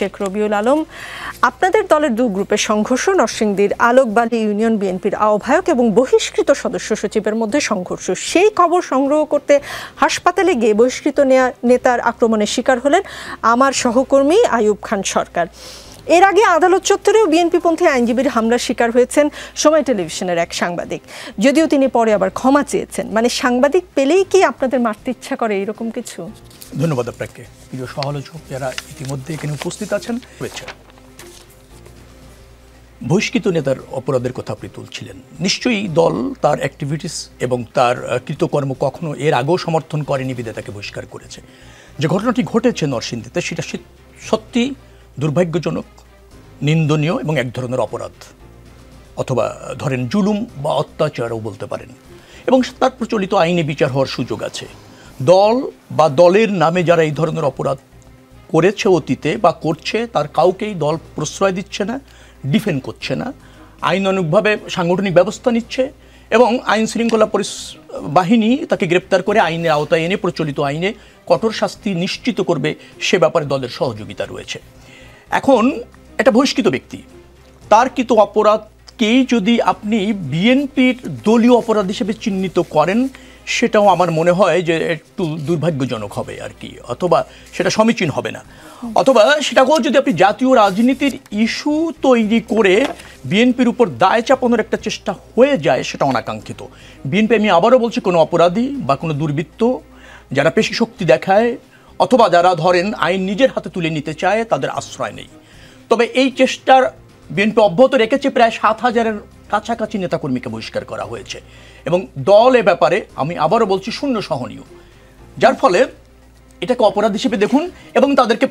শেখ রবিউল আলম, আপনাদের দলের দুই গ্রুপের সংঘর্ষ, নরসিংদীর আলোকবালী ইউনিয়ন বিএনপির আহ্বায়ক এবং বহিষ্কৃত সদস্য সচিবের মধ্যে সংঘর্ষ। সেই খবর সংগ্রহ করতে হাসপাতালে গিয়ে বহিষ্কৃত নেতার আক্রমণের শিকার হলেন আমার সহকর্মী আইয়ুব খান সরকার। এর আগে আদালত চত্বরেও বিএনপিপন্থী আইনজীবীর হামলার শিকার হয়েছেন সময় টেলিভিশনের এক সাংবাদিক, যদিও তিনি পরে আবার ক্ষমা চেয়েছেন। মানে সাংবাদিক পেলেই কি আপনাদের মারতে ইচ্ছা করে এরকম কিছু? ধন্যবাদ আপনাকে। প্রিয় সমালোচক যারা ইতিমধ্যে এখানে উপস্থিত আছেন, বহিষ্কৃত নেতার অপরাধের কথা আপনি তুলছিলেন। নিশ্চয়ই দল তার অ্যাক্টিভিটিস এবং তার কৃতকর্ম কখনো এর আগেও সমর্থন করেনি, বিধায় তাকে বহিষ্কার করেছে। যে ঘটনাটি ঘটেছে নরসিংদীতে, সেটা সত্যি দুর্ভাগ্যজনক, নিন্দনীয় এবং এক ধরনের অপরাধ, অথবা ধরেন জুলুম বা অত্যাচারও বলতে পারেন, এবং তার প্রচলিত আইনে বিচার হওয়ার সুযোগ আছে। দল বা দলের নামে যারা এই ধরনের অপরাধ করেছে অতীতে বা করছে, তার কাউকেই দল প্রশ্রয় দিচ্ছে না, ডিফেন্ড করছে না, আইনানুগভাবে সাংগঠনিক ব্যবস্থা নিচ্ছে এবং আইন শৃঙ্খলা বাহিনী তাকে গ্রেপ্তার করে আইনের আওতায় এনে প্রচলিত আইনে কঠোর শাস্তি নিশ্চিত করবে, সে ব্যাপারে দলের সহযোগিতা রয়েছে। এখন একটা বহিষ্কৃত ব্যক্তি, তার কৃত অপরাধকেই যদি আপনি বিএনপির দলীয় অপরাধ হিসেবে চিহ্নিত করেন, সেটাও আমার মনে হয় যে একটু দুর্ভাগ্যজনক হবে আর কি, অথবা সেটা সমীচীন হবে না। অথবা সেটাকেও যদি আপনি জাতীয় রাজনীতির ইস্যু তৈরি করে বিএনপির উপর দায় চাপানোর একটা চেষ্টা হয়ে যায়, সেটা অনাকাঙ্ক্ষিত। বিএনপি, আমি আবারও বলছি, কোনো অপরাধী বা কোনো দুর্বৃত্ত যারা পেশি শক্তি দেখায় অথবা যারা ধরেন আইন নিজের হাতে তুলে নিতে চায়, তাদের আশ্রয় নেই। তবে এই চেষ্টার বিএনপি অব্যাহত রেখেছে। প্রায় 7,000-এর কাছাকাছি নেতাকর্মীকে বহিষ্কার করা হয়েছে এবং দল এ ব্যাপারে, আমি আবারও বলছি, শূন্য সহনীয়। যার ফলে এটাকে অপরাধ হিসেবে দেখুন এবং তাদেরকে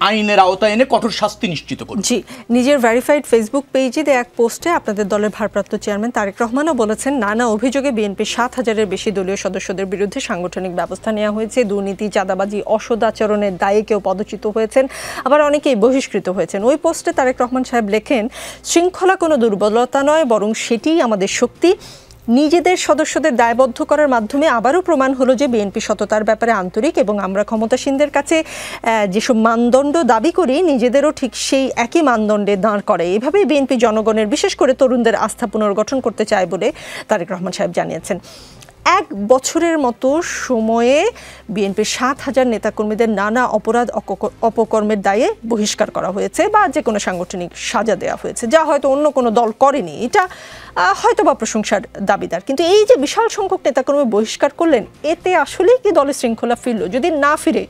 আইনের আওতায় এনে কঠোর শাস্তি নিশ্চিত করুন। জি, নিজের ভেরিফাইড ফেসবুক পেজে দেয়া এক পোস্টে আপনাদের দলের ভারপ্রাপ্ত চেয়ারম্যান তারেক রহমানও বলেছেন, নানা অভিযোগে বিএনপির 7,000-এর বেশি দলীয় সদস্যদের বিরুদ্ধে সাংগঠনিক ব্যবস্থা নেওয়া হয়েছে। দুর্নীতি, চাঁদাবাজি, অসদাচরণের দায়ে কেউ পদচ্যুত হয়েছেন, আবার অনেকেই বহিষ্কৃত হয়েছেন। ওই পোস্টে তারেক রহমান সাহেব লেখেন, শৃঙ্খলা কোনো দুর্বলতা নয়, বরং সেটিই আমাদের শক্তি। নিজেদের সদস্যদের দায়বদ্ধ করার মাধ্যমে আবারও প্রমাণ হলো যে বিএনপি সততার ব্যাপারে আন্তরিক, এবং আমরা ক্ষমতাসীনদের কাছে যেসব মানদণ্ড দাবি করি, নিজেদেরও ঠিক সেই একই মানদণ্ডে দাঁড় করে। এভাবেই বিএনপি জনগণের, বিশেষ করে তরুণদের আস্থা পুনর্গঠন করতে চায় বলে তারেক রহমান সাহেব জানিয়েছেন। 1 বছরের মতো সময়ে বিএনপির 7,000 নেতাকর্মীদের নানা অপরাধ অপকর্মের দায়ে বহিষ্কার করা হয়েছে বা যে কোনো সাংগঠনিক সাজা দেওয়া হয়েছে, যা হয়তো অন্য কোনো দল করেনি। এটা হয়তো বা প্রশংসার দাবিদার। কিন্তু এই যে বিশাল সংখ্যক নেতাকর্মী বহিষ্কার করলেন, এতে আসলেই কি দলের শৃঙ্খলা ফিরল? যদি না ফিরে,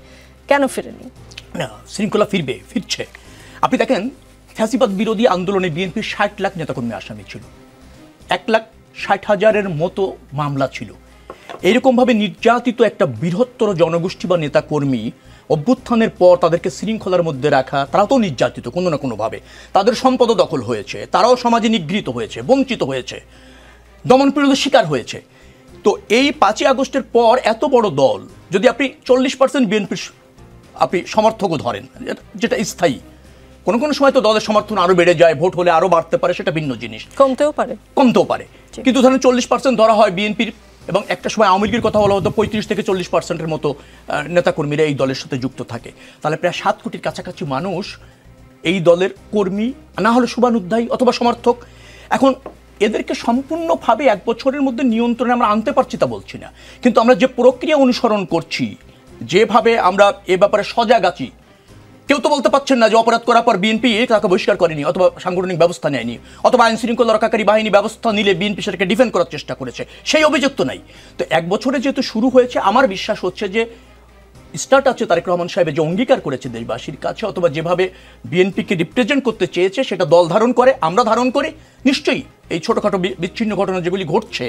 কেন ফিরেনি? না, শৃঙ্খলা ফিরছে। আপনি দেখেন, ফ্যাসিবাদ বিরোধী আন্দোলনে বিএনপির 60 লাখ নেতাকর্মী আসামি ছিল, 1,60,000-এর মতো মামলা ছিল। এরকমভাবে নির্যাতিত একটা বৃহত্তর জনগোষ্ঠী বা নেতাকর্মী অভ্যুত্থানের পর তাদেরকে শৃঙ্খলার মধ্যে রাখা, তারাও তো নির্যাতিত কোনো না কোনোভাবে, তাদের সম্পদও দখল হয়েছে, তারাও সমাজে নিগৃহীত হয়েছে, বঞ্চিত হয়েছে, দমনপীড়নের শিকার হয়েছে। তো এই 5ই আগস্টের পর এত বড় দল, যদি আপনি 40% বিএনপির আপনি সমর্থকও ধরেন, যেটা স্থায়ী, কোনো কোনো সময় তো দলের সমর্থন আরো বেড়ে যায়, ভোট হলে আরো বাড়তে পারে, সেটা ভিন্ন জিনিস, কমতেও পারে। কিন্তু ধরেন 40% ধরা হয় বিএনপির, এবং একটা সময় আওয়ামী লীগের কথা বলা হতো 35 থেকে 40%-এর মতো নেতাকর্মীরা এই দলের সাথে যুক্ত থাকে। তাহলে প্রায় 7 কোটির কাছাকাছি মানুষ এই দলের কর্মী, না হলে শুভানুধ্যায়ী অথবা সমর্থক। এখন এদেরকে সম্পূর্ণভাবে 1 বছরের মধ্যে নিয়ন্ত্রণে আমরা আনতে পারছি তা বলছি না, কিন্তু আমরা যে প্রক্রিয়া অনুসরণ করছি, যেভাবে আমরা এ ব্যাপারে সজাগ আছি, কেউ তো বলতে পারছেন না যে অপরাধ করার পর বিএনপি তাকে বহিষ্কার করেনি অথবা সাংগঠনিক ব্যবস্থা নেয়নি, অথবা আইন শৃঙ্খলা রক্ষাকারী বাহিনী ব্যবস্থা নিলে বিএনপি সেটাকে ডিফেন্ড করার চেষ্টা করেছে, সেই অভিযোগ তো নাই। তো 1 বছরে যেহেতু শুরু হয়েছে, আমার বিশ্বাস হচ্ছে যে স্টার্ট আছে তারেক রহমান সাহেবের যে অঙ্গীকার করেছে দেশবাসীর কাছে, অথবা যেভাবে বিএনপিকে রিপ্রেজেন্ট করতে চেয়েছে, সেটা দল ধারণ করে, আমরা ধারণ করি। নিশ্চয়ই এই ছোটোখাটো বিচ্ছিন্ন ঘটনা যেগুলি ঘটছে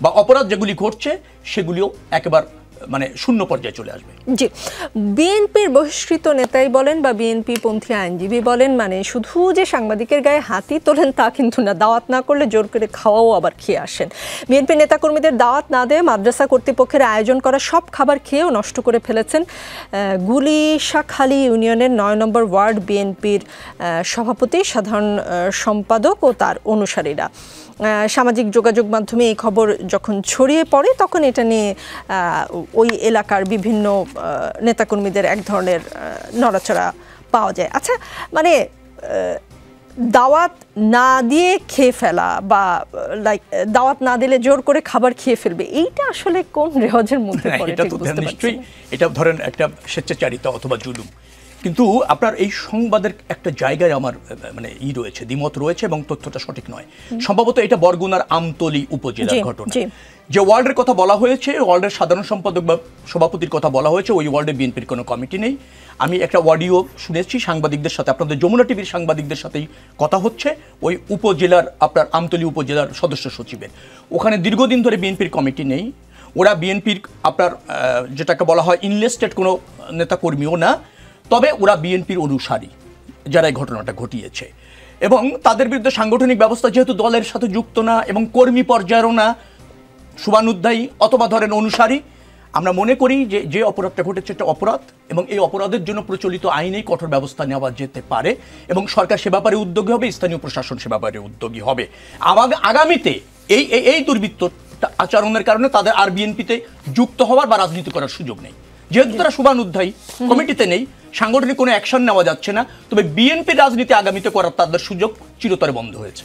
বা অপরাধ যেগুলি ঘটছে, সেগুলিও একেবারে মানে শূন্য পর্যায়ে চলে আসবে। জি, বিএনপির বহিষ্কৃত নেতাই বলেন বা বিএনপি পন্থী আইনজীবী বলেন, মানে শুধু যে সাংবাদিকের গায়ে হাতি তোলেন তা কিন্তু না, দাওয়াত না করলে জোর করে খাওয়াও আবার খেয়ে আসেন। বিএনপি নেতাকর্মীদের দাওয়াত না দিয়ে মাদ্রাসা কর্তৃপক্ষের আয়োজন করা সব খাবার খেয়েও নষ্ট করে ফেলেছেন গুলিশাখালী ইউনিয়নের 9 নম্বর ওয়ার্ড বিএনপির সভাপতি, সাধারণ সম্পাদক ও তার অনুসারীরা। সামাজিক যোগাযোগ মাধ্যমে এই খবর যখন ছড়িয়ে পড়ে, তখন এটা নিয়ে ওই এলাকার বিভিন্ন নেতাকর্মীদের এক ধরনের নড়াচড়া পাওয়া যায়। আচ্ছা, মানে দাওয়াত না দিয়ে খেয়ে ফেলা বা লাইক দাওয়াত না দিলে জোর করে খাবার খেয়ে ফেলবে, এইটা আসলে কোন রেওয়াজের মধ্যে পড়ে? এটা তো নিশ্চয়ই এটা ধরেন একটা স্বেচ্ছাচারিতা অথবা জুলুম। কিন্তু আপনার এই সংবাদের একটা জায়গায় আমার মানে রয়েছে, দ্বিমত রয়েছে এবং তথ্যটা সঠিক নয়। সম্ভবত এটা বরগুনার আমতলী উপজেলার ঘটনা। যে ওয়ার্ল্ডের কথা বলা হয়েছে, ওয়ার্ল্ডের সাধারণ সম্পাদক বা সভাপতির কথা বলা হয়েছে, ওই ওয়ার্ল্ডে বিএনপির কোনো কমিটি নেই। আমি একটা অডিও শুনেছি সাংবাদিকদের সাথে, আপনাদের যমুনা টিভির সাংবাদিকদের সাথেই কথা হচ্ছে, ওই উপজেলার আপনার আমতলী উপজেলার সদস্য সচিবের। ওখানে দীর্ঘদিন ধরে বিএনপির কমিটি নেই। ওরা বিএনপির আপনার যেটাকে বলা হয় ইনলিস্টেড কোনো নেতাকর্মীও না, তবে ওরা বিএনপির অনুসারী যারা এই ঘটনাটা ঘটিয়েছে। এবং তাদের বিরুদ্ধে সাংগঠনিক ব্যবস্থা যেহেতু দলের সাথে যুক্ত না এবং কর্মী পর্যায়েরও না, শুভানুধ্যায়ী অথবা ধরেন অনুসারী, আমরা মনে করি যে যে অপরাধটা ঘটেছে এটা অপরাধ এবং এই অপরাধের জন্য প্রচলিত আইনেই কঠোর ব্যবস্থা নেওয়া যেতে পারে এবং সরকার সে ব্যাপারে উদ্যোগী হবে, স্থানীয় প্রশাসন সে ব্যাপারে উদ্যোগী হবে। আগামীতে এই এই দুর্বৃত্ত আচরণের কারণে তাদের আর বিএনপিতে যুক্ত হওয়ার বা রাজনীতি করার সুযোগ নেই। যেহেতু তারা শুভানুধ্যায়ী, কমিটিতে নেই, সাংগঠনিক কোনো অ্যাকশন নেওয়া যাচ্ছে না, তবে বিএনপির রাজনীতি আগামীতে করার তাদের সুযোগ চিরতরে বন্ধ হয়েছে।